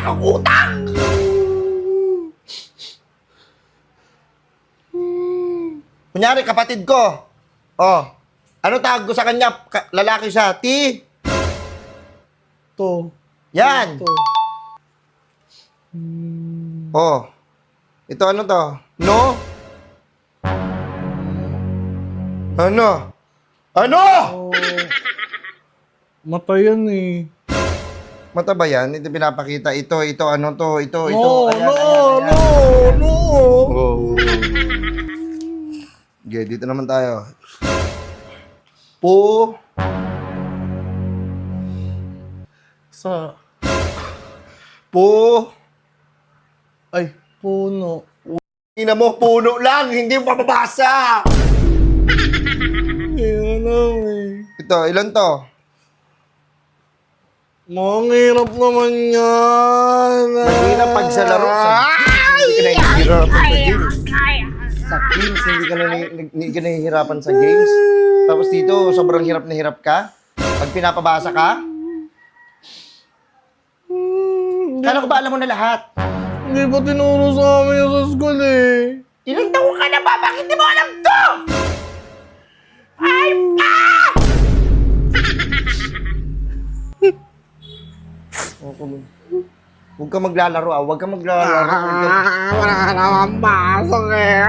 kang utang! Kunyari, kapatid ko. Oh, ano tawag ko sa kanya? Lalaki siya. Ti? To. Yan. To. Oh. Ito ano to? No? Ano? Ano? Oh. Mata yan eh. Mata ba yan? Ito pinapakita. Ito, ano to? Ito. No, Ayan, no, ayan. no, no. Oh. Okay, dito naman tayo. Po. Sa, Po. ay, puno. Ina mo, puno lang. Hindi mo mababasa. Yan eh. Ito, ilan to? Ang hirap naman yan. Mahirap pag sa laro. Hindi ka nahihirapan sa games. Sa games, hindi ka nahihirapan sa games. Tapos dito, sobrang hirap na hirap ka. Pag pinapabasa ka, kala ko ba alam mo na lahat? Hindi pa tinuro sa amin yung sa school eh. Ilang taon ka na ba? Bakit di mo alam to? Ay, Huwag ka maglalaro ah. Huwag ka maglalaro. Wala ka naman pasok eh.